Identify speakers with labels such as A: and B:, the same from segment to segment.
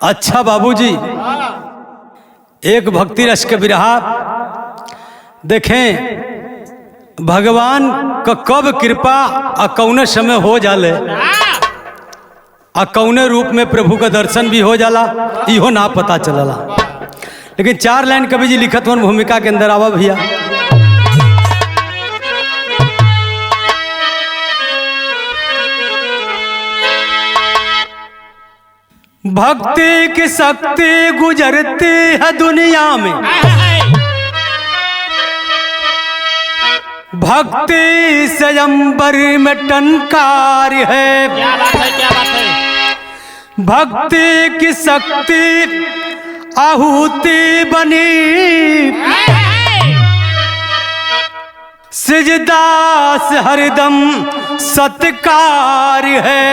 A: अच्छा बाबूजी, एक भक्ति रस के बिरहा देखें भगवान का कब कृपा आ कौने समय हो जाले आ कौने रूप में प्रभु का दर्शन भी हो जाला इहो ना पता चलला। लेकिन 4 लाइन कवि जी लिखत वन भूमिका के अंदर आवा भैया। भक्ति की शक्ति गुजरती है दुनिया में, भक्ति से अंबर में टंकार है।
B: क्या बात है, क्या बात है।
A: भक्ति की शक्ति आहुति बनी, सिजदा से हरदम सत्कार है।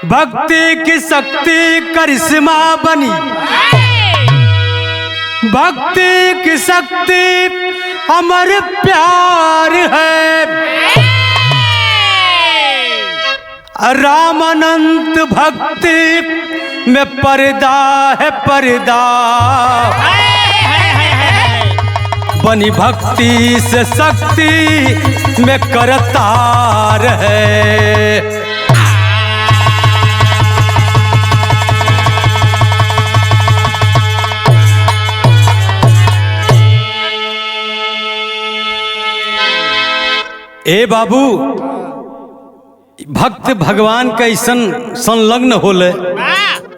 A: भक्ति की शक्ति करिश्मा बनी, भक्ति की शक्ति अमर प्यार है। राम अनंत भक्ति में पर्दा है पर्दा, बनी भक्ति से शक्ति में करतार है। ए बाबू, भक्त भगवान का ऐसन संलग्न होले,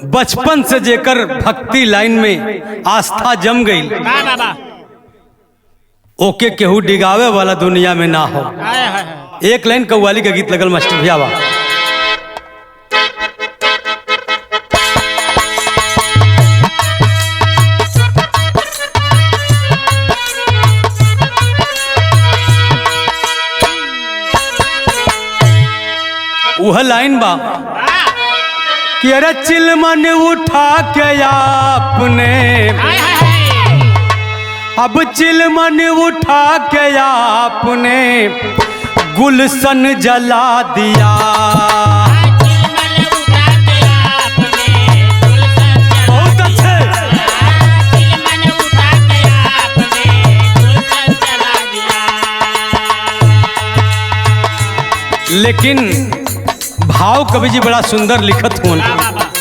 A: बचपन से जेकर भक्ति लाइन में आस्था जम गई, ओके केहू डिगावे वाला दुनिया में ना हो। एक लाइन कव्वाली का गीत लगल मास्टर भैया बा। वह लाइन बा कि अरे चिलमन उठा के आपने, अब चिलमन उठा के आपने गुलशन जला दिया। बहुत अच्छे। लेकिन भाव कवि जी बड़ा सुंदर लिखत होन,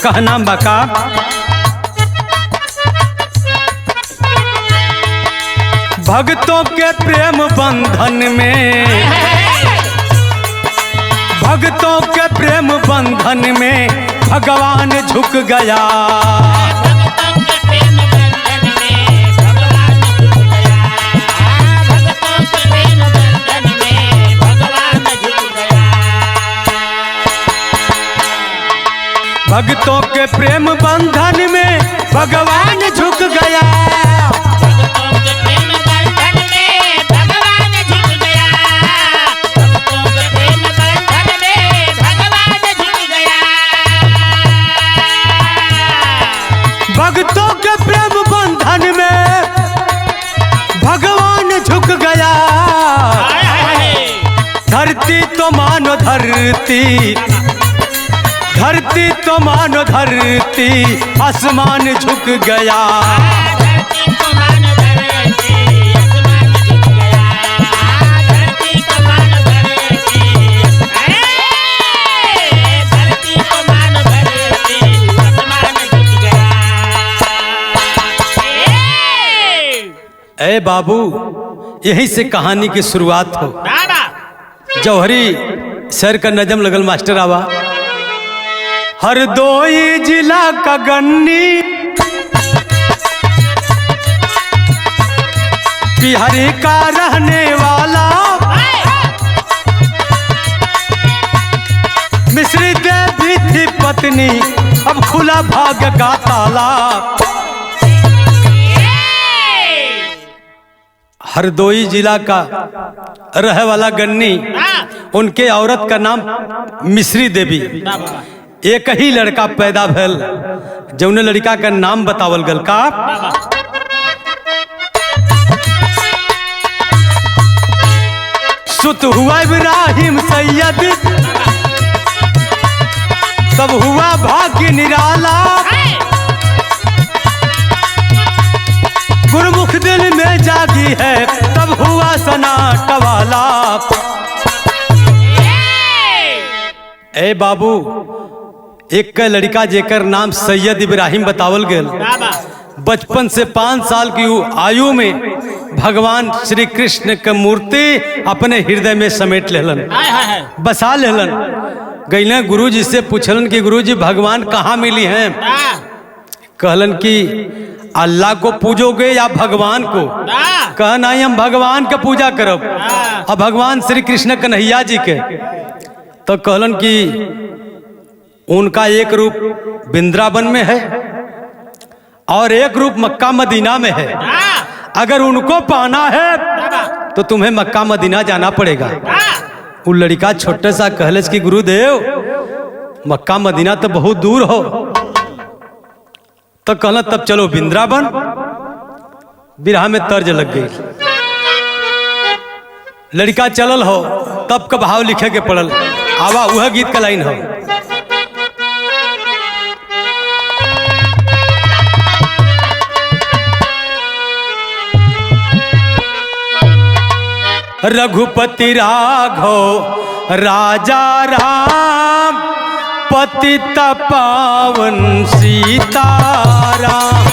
A: कह नाम बाका। भक्तों के प्रेम बंधन में, भक्तों के प्रेम बंधन में भगवान झुक गया। भक्तों के प्रेम बंधन में भगवान झुक गया।
B: भक्तों के प्रेम बंधन में भगवान झुक गया। भक्तों के प्रेम बंधन में भगवान झुक गया।
A: भक्तों के प्रेम बंधन में भगवान झुक गया। धरती तो मानो धरती, धरती तो मानो धरती, आसमान झुक गया।
B: धरती तो मानो धरती, आसमान झुक गया। धरती तो मानो धरती, धरती तो मानो धरती, आसमान झुक गया।
A: ए बाबू, यहीं से कहानी की शुरुआत हो। जौहरी सर का नजम लगल मास्टर आवा। हरदोई जिला का गन्नी, बिहारी का रहने वाला, मिश्री देवी थी पत्नी, अब खुला भाग्य का ताला। हरदोई जिला का रहे वाला गन्नी, उनके औरत का नाम मिश्री देवी। एक ही लड़का पैदा भेल, जौने लड़का का नाम बतावल गल का सुत हुआ इब्राहिम सैयद, तब हुआ भाग्य निराला, गुरुमुख दिल में जागी है, तब हुआ सनाट वाला। ए बाबू, एक लड़का जेकर नाम सैयद इब्राहिम बतावल गेल, बचपन से 5 साल की आयु में भगवान श्री कृष्ण के मूर्ति अपने हृदय में समेट लेलन, बसा लेलन। गईले गुरु जी से पूछलन कि गुरु जी भगवान कहाँ मिली हैं? कहलन कि अल्लाह को पूजोगे या भगवान को? कहा नहीं, हम भगवान का पूजा करब। अब भगवान श्री कृष्ण कन्हैया जी के तो कहलन कि उनका एक रूप वृंदावन में है और एक रूप मक्का मदीना में है। अगर उनको पाना है तो तुम्हें मक्का मदीना जाना पड़ेगा। वो लड़का छोटे सा कहलस कि गुरुदेव मक्का मदीना तो बहुत दूर हो। तो कहला तब चलो वृंदावन। बिरहा में तर्ज लग गई, लड़का चलल हो तब का भाव लिखे के पड़ल। आवा वह गीत का लाइन हो, रघुपति राघव राजा राम, पतित पावन सीताराम।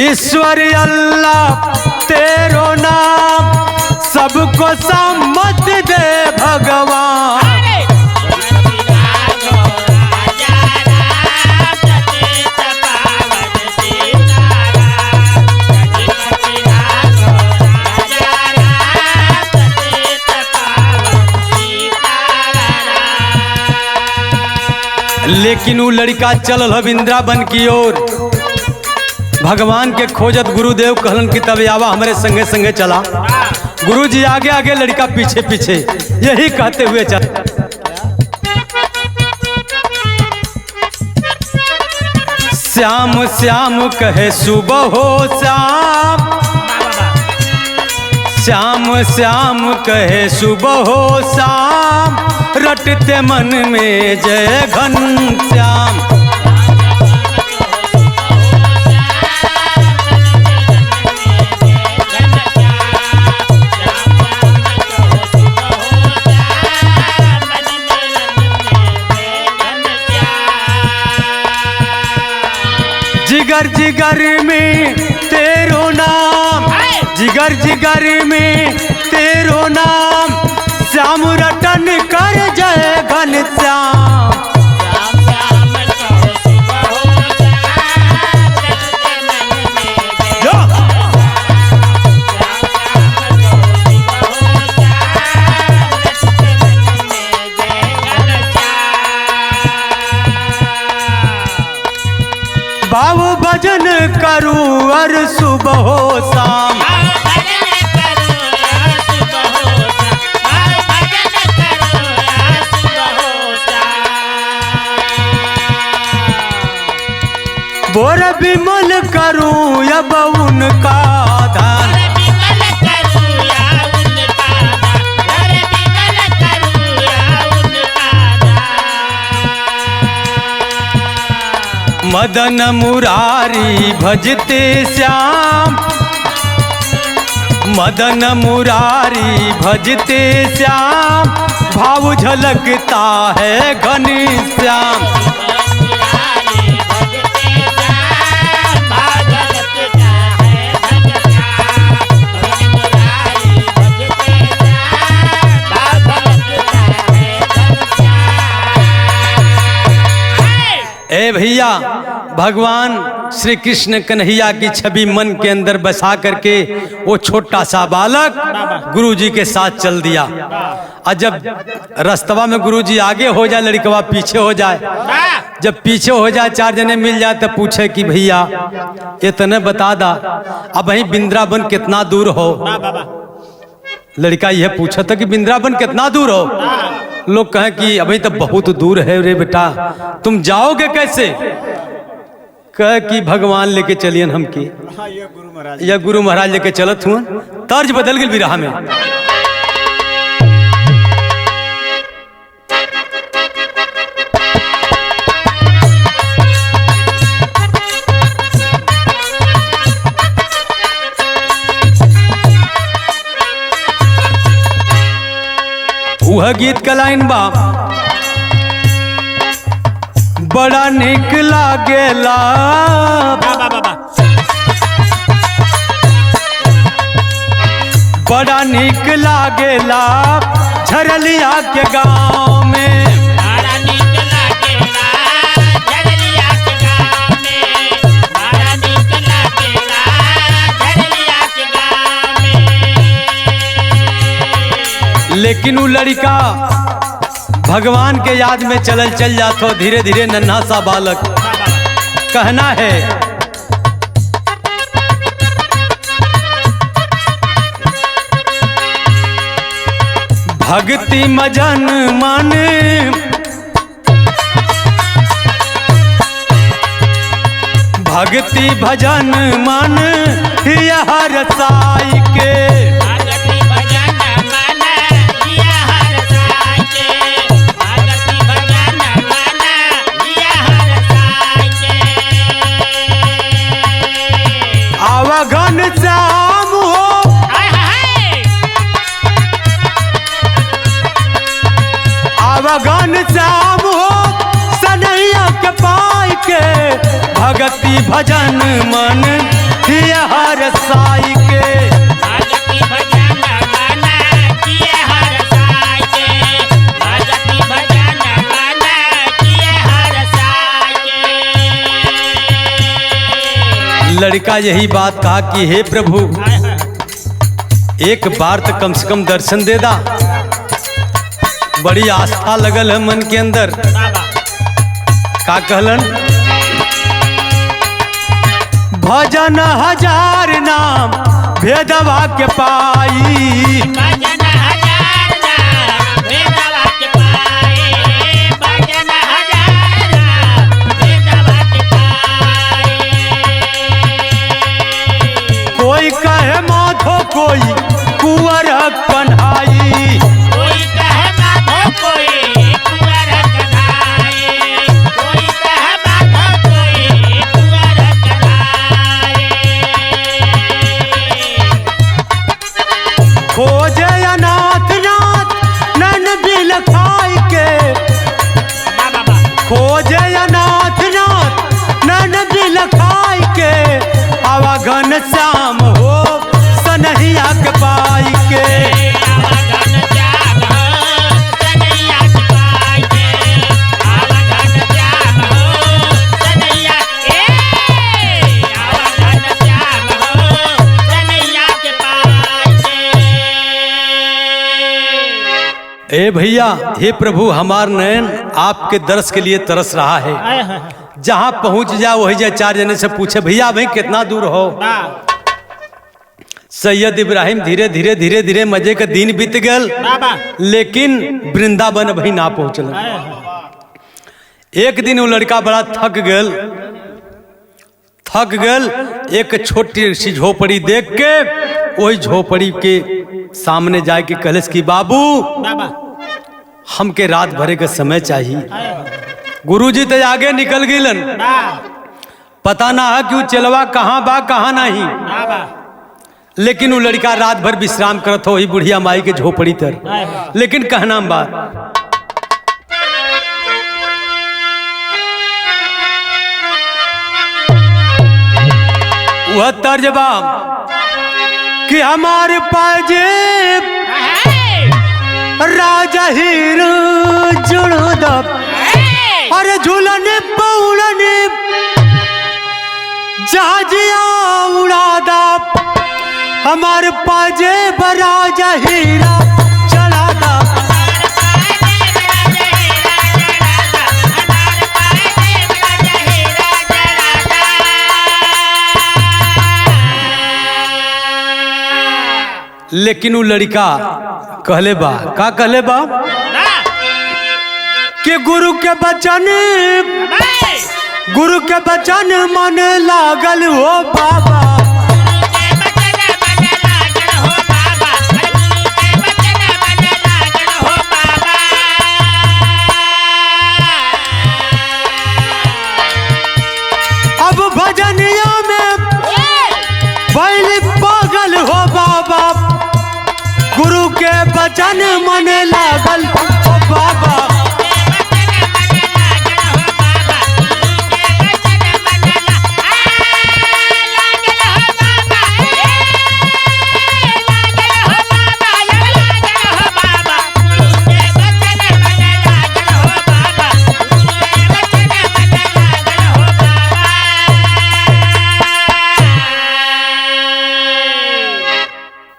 A: ईश्वर अल्लाह तेरो नाम, सबको सम्मत दे भगवान। लेकिन वो लड़का चलल वृंदावन की ओर, भगवान के खोजत। गुरुदेव कहलन कि तब आवा हमारे संगे संगे चला। गुरुजी आगे आगे, लड़का पीछे पीछे, यही कहते हुए चल। श्याम श्याम कहे सुबह हो श्याम, श्याम श्याम कहे सुबह हो श्याम, रटते मन में जय घनश्याम। जिगर जिगर में तेरो नाम, जिगर जिगर में तेरो नाम, श्याम रटन कर जय घनश्याम। बाबू भजन करूं और सुबह हो शाम, बोर विमल करूं अब उनका दान। मदन मुरारी भजते श्याम, मदन मुरारी भजते श्याम, भाव झलकता है घनश्याम। ए भैया, भगवान श्री कृष्ण कन्हैया की छवि मन के अंदर बसा करके वो छोटा सा बालक गुरुजी के साथ चल दिया। और जब रास्तवा में गुरुजी आगे हो जाए, लड़कवा पीछे हो जाए। जब पीछे हो जाए, 4 जने मिल जाए तो पूछे कि भैया इतने बता दा, अब वही वृंदावन कितना दूर हो? लड़का यह पूछा था कि वृंदावन कितना दूर हो? लोग कहें कि अभी तो बहुत दूर है रे बेटा, तुम जाओगे कैसे? कहे कि भगवान लेके चलियन हमके, या गुरु महाराज लेके चलत हुआ। तर्ज बदल गई बिरहा में। वह गीत का लाइन बा, बड़ा निक लागेला, बड़ा निक लागेला झरलिया के गाँव में।
B: बड़ा नीक लागेला झरलिया के गाँव में, बड़ा नीक लागेला झरलिया के गाँव में।
A: लेकिन वो लड़का भगवान के याद में चल जातो, धीरे धीरे नन्हा सा बालक। कहना है, भक्ति मजन मन, भक्ति भजन मन हर साई के।
B: भगति भजन मन हिया हर साई के, भगति भजन मन हिया हर साई के।
A: आवघन श्याम हो,
B: हाय हाय
A: आवघन श्याम हो सनैया के पाई के। भक्ति भजन मन हर साई के।
B: भगति भजन मन हिया हर साई के, भगति भजन मन हिया हर साई के।
A: लड़का यही बात कहा कि हे प्रभु, एक बार तो कम से कम दर्शन दे दा। बड़ी आस्था लगल है मन के अंदर। का कहलन, भजन हजार नाम भेदवा के पाई।
B: भजन हजार नाम भेदवा के पाए, भजन हजार नाम भेदवा के पाए।
A: कोई कहे माधो कोई कुंवर कन्हाई।
B: कोई कहे माधो कोई कुंवर कन्हाई, कोई कहे माधो कोई कुंवर कन्हाई।
A: खोजे अनाथ नाथ नन बिल खाई के। खोजे अनाथ नाथ नन बिल खाई के। आवघन श्याम हो सनहिया के पाई के।
B: आवघन श्याम हो सनैया के पाई के, आवघन श्याम हो सनैया, आवघन श्याम हो सनैया के पाई के।
A: ए भैया, हे प्रभु, हमार नयन आपके दर्श के लिए तरस रहा है। जहाँ पहुँच जा वही जा चार जने से पूछे, भैया भाई कितना दूर हो? सैयद इब्राहिम धीरे धीरे धीरे धीरे मजे का दिन बीत गल, लेकिन वृंदावन अभी ना पहुँचल। एक दिन वो लड़का बड़ा थक गल। एक छोटी सी झोपड़ी देख के वही झोपड़ी के सामने जाके कहलस कि बाबू, हमके रात भरे का समय चाहिए। गुरुजी तो आगे निकल गईलन, पता ना है कि वो चलवा कहाँ बा कहाँ नहीं। लेकिन वो लड़का रात भर विश्राम करत हो ही बुढ़िया माई के झोपड़ी तर। लेकिन कहना बात, वह तर्जबा कि हमारे पाजेब राजा हीरो जुड़दब, अरे झूलने पौड़ने जहाजिया उड़ादा। हमारे पाजेब राजा हीरा चढ़ादा। लेकिन वो लड़का कहले बा, का कहले बा, कि गुरु के बचन मन लागल हो बाबा। अब भजनिया में बैल पागल हो बाबा, गुरु के बचन मन लागल हो बाबा।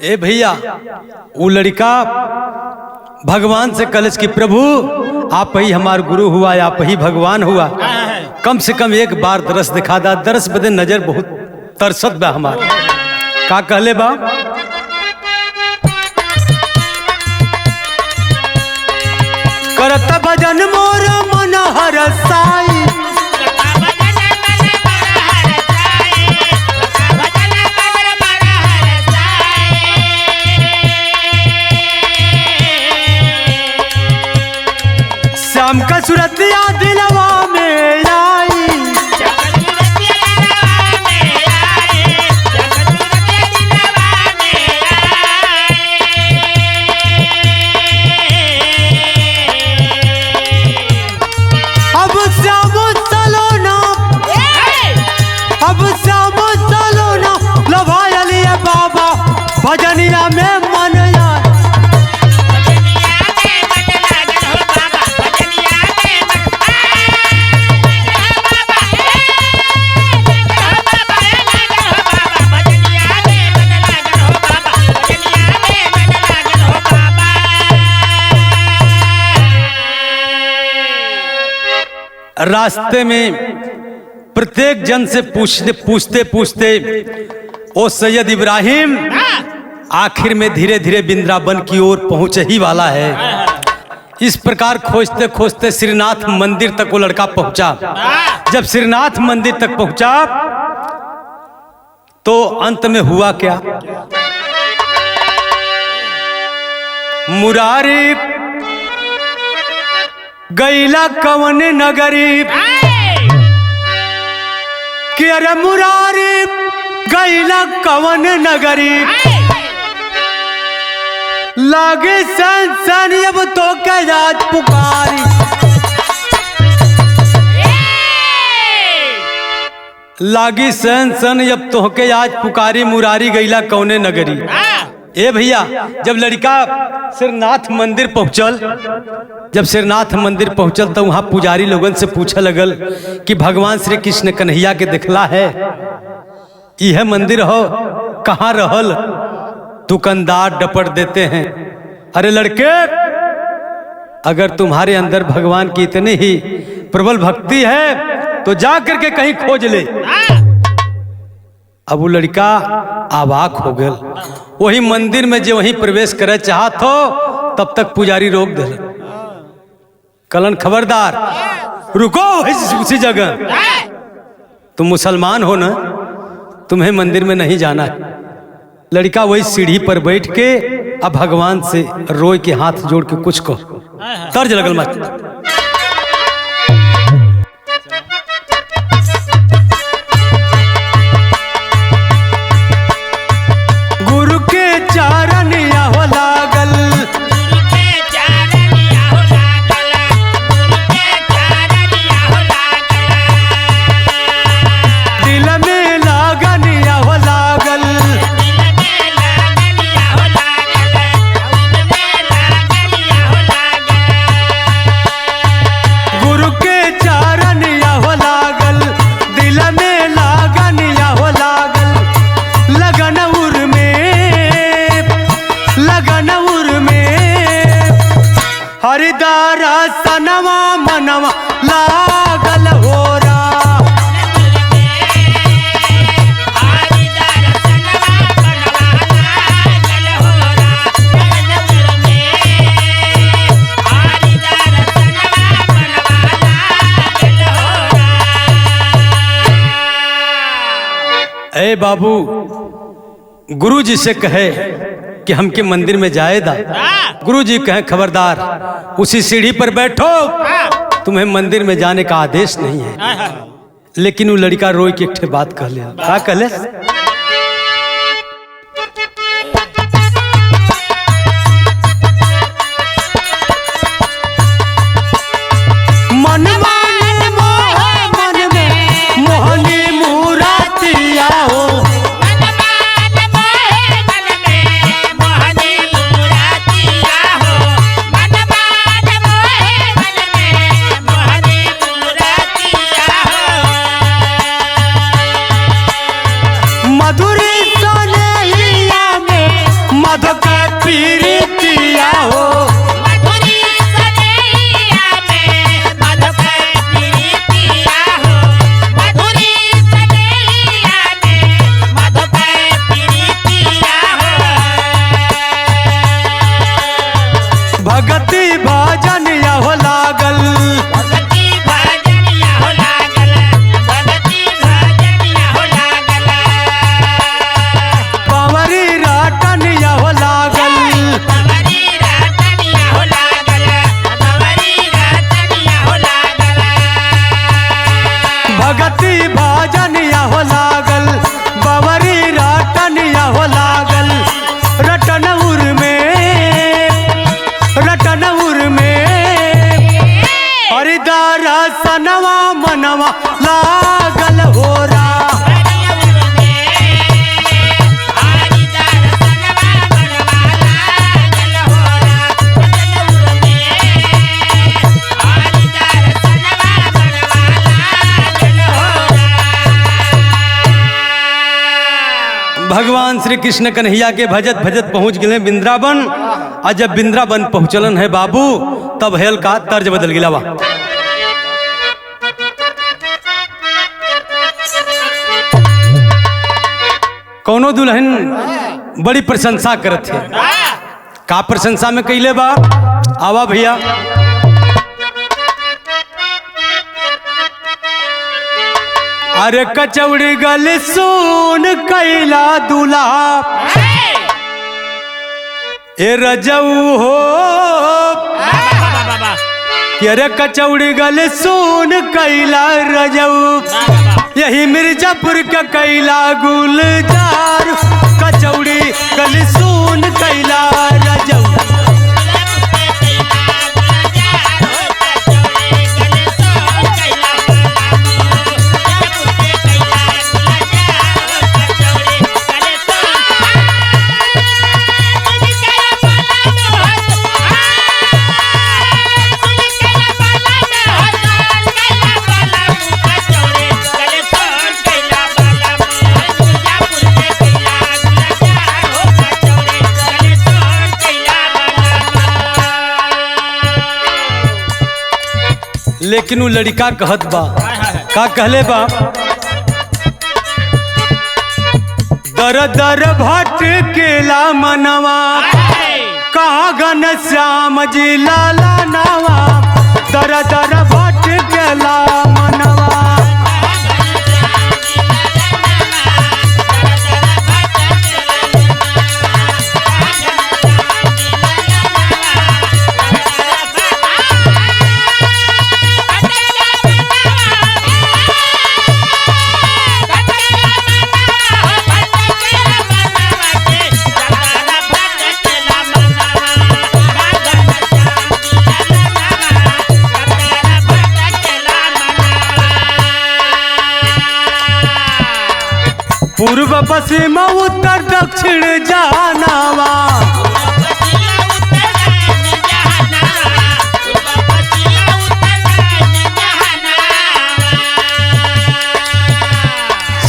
A: ए भैया, वो लड़का भगवान से कलश की प्रभु आप ही हमार गुरु हुआ, आप ही भगवान हुआ, कम से कम एक बार दरस दिखा दा। दरस बदे नजर बहुत तरसत बा हमार। का कहले बा? करत भजन मोर मन हरसाई, श्याम का सूरतिया दिलवा में आई, अब श्याम सलोना, अब श्याम सलोना लभाया लिया बाबा, भजनिया में मन आया। रास्ते में प्रत्येक जन से पूछते पूछते ओ सैयद इब्राहिम आखिर में धीरे धीरे वृंदावन की ओर पहुंचे ही वाला है। इस प्रकार खोजते खोजते श्रीनाथ मंदिर तक वो लड़का पहुंचा। जब श्रीनाथ मंदिर तक पहुंचा तो अंत में हुआ क्या? मुरारी गैला कवन नगरी, कि अरे मुरारी गैला कवन नगरी, लागे सन सन अब तो के याद पुकारी, लागी सन सन अब तो के आज पुकारी, मुरारी गैला कौने नगरी। ए भैया, जब लड़का श्रीनाथ मंदिर पहुंचल, जब श्रीनाथ मंदिर पहुंचल तो वहां पुजारी लोगन से पूछे लगल कि भगवान श्री कृष्ण कन्हैया के दिखला है, यह मंदिर हो, कहाँ रहल? दुकानदार डपट देते हैं, अरे लड़के, अगर तुम्हारे अंदर भगवान की इतनी ही प्रबल भक्ति है तो जा करके कहीं खोज ले। अब वो लड़का अवाक हो गया। वही मंदिर में जो वहीं प्रवेश करे चाहत हो तब तक पुजारी रोक दे, कलन खबरदार, रुको उसी जगह, तुम मुसलमान हो ना, तुम्हें मंदिर में नहीं जाना है। लड़का वही सीढ़ी पर बैठ के अब भगवान से रोए के हाथ जोड़ के कुछ कहो, तर्ज लगल मत। गुरु के चारण हो लागल,
B: गुरु के चारण हो लागल, गुरु के चारण हो लागल,
A: दिल में लागन हो लागल,
B: दिल में लागन हो लागल, दिल में लागन हो लागल,
A: गुरु के चारण हो लागल, दिल में लागन हो लागल, लगन उर में हरिदारा सनवा मनवा लागल हो रा।
B: हरिदार सनवा
A: कहे बाबू गुरु जी से कहे कि हमके मंदिर में जाएदा। गुरु जी कहे खबरदार उसी सीढ़ी पर बैठो, तुम्हें मंदिर में जाने का आदेश नहीं है। लेकिन वो लड़का रोई के एक ठे बात कहले, का कहले? भगवान श्री कृष्ण कन्हैया के भजत भजत पहुंच गए वृंदावन। और जब वृंदावन पहुंचलन है बाबू तब हेल का तर्ज बदल गिला बा। कौनो दुल्हन बड़ी प्रशंसा करत है। का प्रशंसा में कैले बा? आवा भैया। अरे कचौड़ी गल सुन कैला दूल्हा ए रजऊ हो, अरे कचौड़ी गल सुन कैला रजऊ, यही मिर्जापुर का कैला गुलजार, कचौड़ी गल सुन कैला रजऊ। लेकिन वो लड़का कहत बा, का कहले बा? दर दर भटकेला मनवा, कहाँ घन श्याम जी लाला नावा, दर दर भटकेला मनवा। पूर्व पश्चिम उत्तर दक्षिण जहानावा,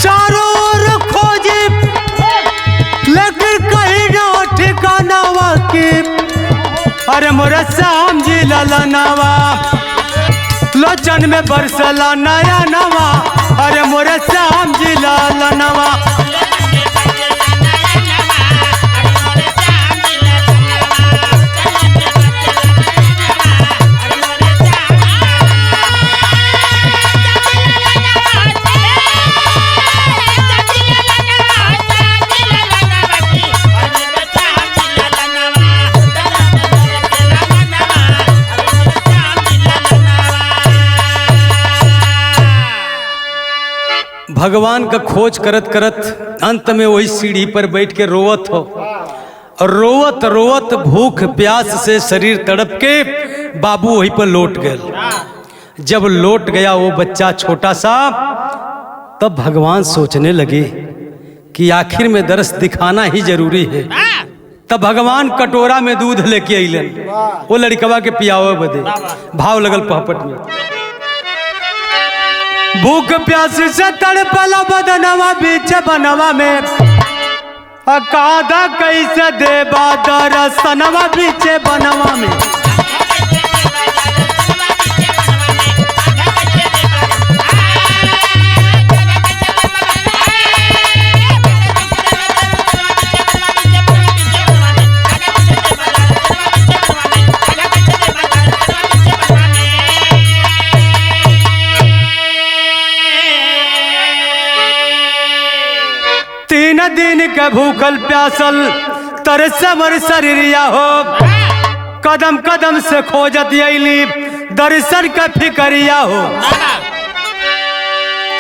A: चारों ओर खोजी लेकिन कहीं ना ठिकानावा की। अरे मोरा श्याम जी ललनावा, लोचन में बरसला नया नवा, अरे मोरे श्याम जी लालनवा। भगवान का खोज करत करत अंत में वही सीढ़ी पर बैठ के रोवत हो, और रोवत रोवत भूख प्यास से शरीर तड़प के बाबू वहीं पर लौट गए। जब लौट गया वो बच्चा छोटा सा, तब भगवान सोचने लगे कि आखिर में दर्श दिखाना ही जरूरी है। तब भगवान कटोरा में दूध लेके अइलन, वो लड़कवा के पियावे बदे। भाव लगल पहपट में, भूख प्यास से तड़पला बदनवा बीच बनवा में, अकादा कैसे देबा दरसनवा बीच बनवा में। दिन के भूखल प्यासल तरसमर शरीरिया हो, कदम कदम से खोजत अइली दर्शन का फिकरिया हो।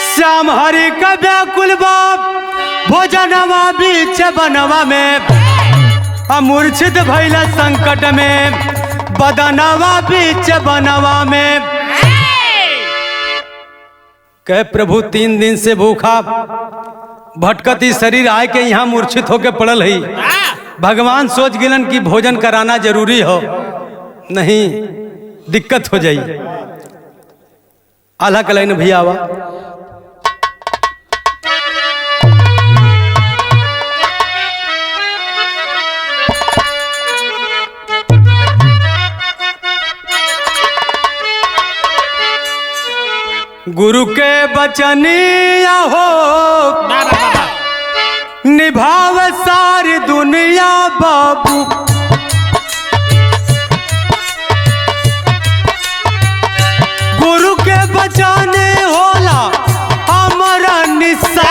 A: श्याम हरि का व्याकुल बाप भोजनवा बीच बनवा में, मूर्छित भइल संकट में बदनवा बीच बनवा में। कह प्रभु 3 दिन से भूखा भटकती शरीर आए के यहाँ मूर्छित होके पड़ल है। भगवान सोच गिलन कि भोजन कराना जरूरी हो, नहीं दिक्कत हो जाई। आल्हा कलाइन भैया आवा, गुरु के बचनिया हो निभाव सारी दुनिया बाबू। गुरु के बचाने होला हमारा निशा,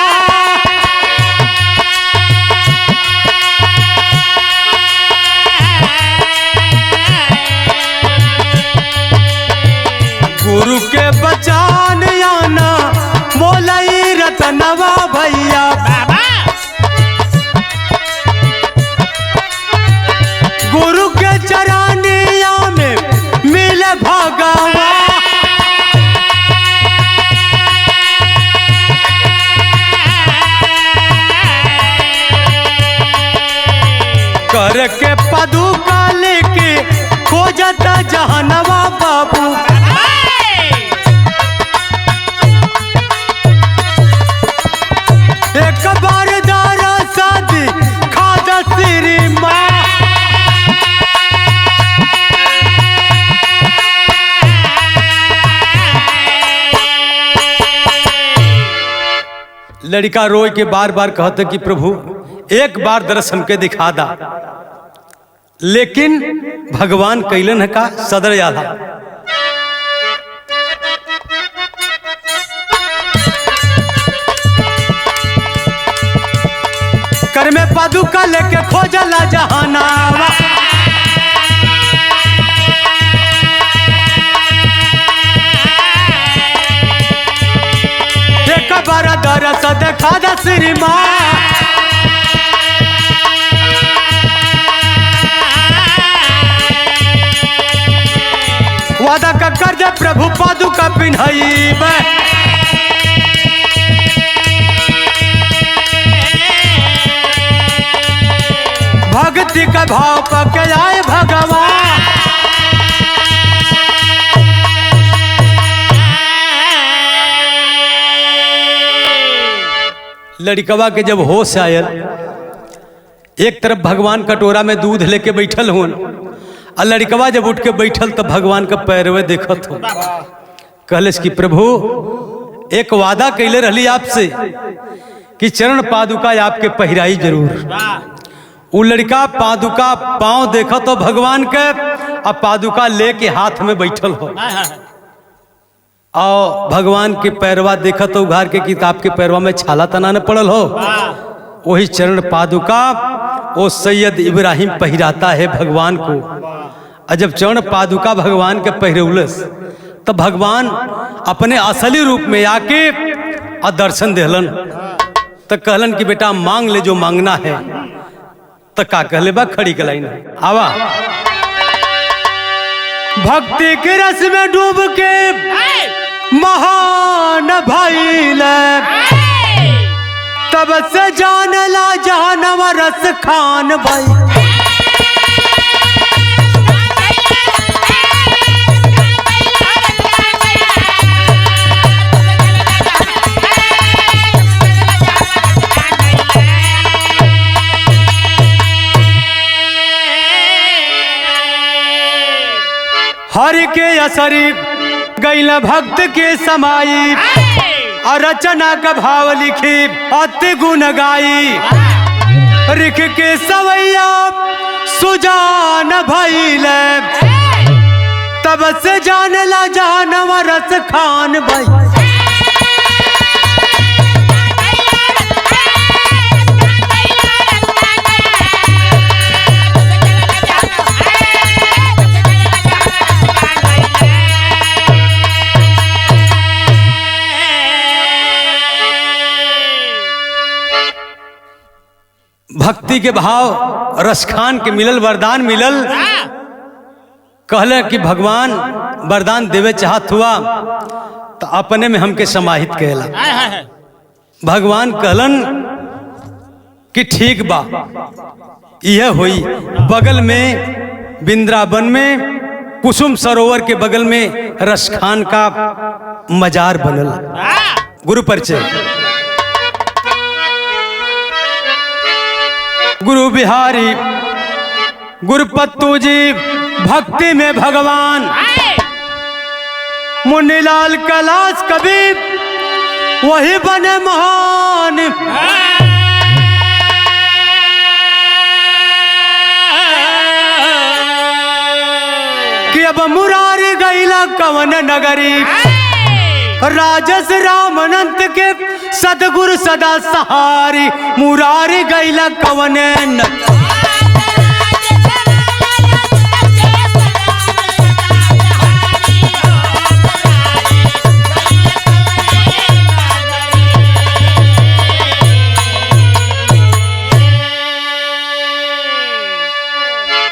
A: गुरु के बचाने आना मोलाई रतनवा भैया। गुरु के चरानिया में मिले भगवान, कर के पदुका लेके खोजता जहनवा बाबू। एक बार दारा शादी खादा श्री माँ, लड़का रोए के बार बार कहते कि प्रभु एक बार दर्शन के दिखा दा, लेकिन भगवान कैलन है का सदर यादा। कर में पादुका लेके खोजला जहानावा, एक बार दरस देखा दा श्री माँ। वादा का कर दे प्रभु पादुका पिन्हइबे, भक्ति का भाव पके आए भगवान। लड़कवा के जब होश आयल, एक तरफ भगवान कटोरा में दूध लेके बैठल हुन, और लड़कवा जब उठ के बैठल तब भगवान का पैरवे देखत हो। कहलेस कि प्रभु एक वादा कैले रहली आपसे कि चरण पादुका आपके पहिराई जरूर। वो लड़का पादुका पांव देखा तो भगवान के, अब पादुका लेके हाथ में बैठल हो, और भगवान के पैरवा देखा तो उघार के किताब के पैरवा में छाला तना न पड़ल हो। वही चरण पादुका वो सैयद इब्राहिम पहिराता है भगवान को। और जब चरण पादुका भगवान के पहिरौलस, तब भगवान अपने असली रूप में आके और दर्शन देहलन। तो कहलन कि बेटा मांग ले जो मांगना है। तो का कहले बा खड़ी के लाइन आवा। भक्ति के रस में डूब के महान भइल, तब से जानला जानवर रस खान भाई। हरि के असरी गैल भक्त के समाई, और रचना का भाव लिखी अति गुण गाई। रिख के सवैया सुजान भइल, तब से जानला जानवर रस खान भाई। भक्ति के भाव रसखान के मिलल, वरदान मिलल। कहले कि भगवान वरदान देवे चाहत हुआ तो अपने में हमके समाहित कहला। भगवान कहलन कि ठीक बा, यह हुई। बगल में वृंदावन में कुसुम सरोवर के बगल में रसखान का मजार बनल। गुरु परिचय। गुरु बिहारी गुरुपत्तू जी भक्ति में भगवान, मुन्नीलाल कैलाश कबीर वही बने महान। कि अब मुरारी गैला कवन नगरी, राजस राम अनंत के सदगुरु सदा सहारी। मुरारी गैला कवन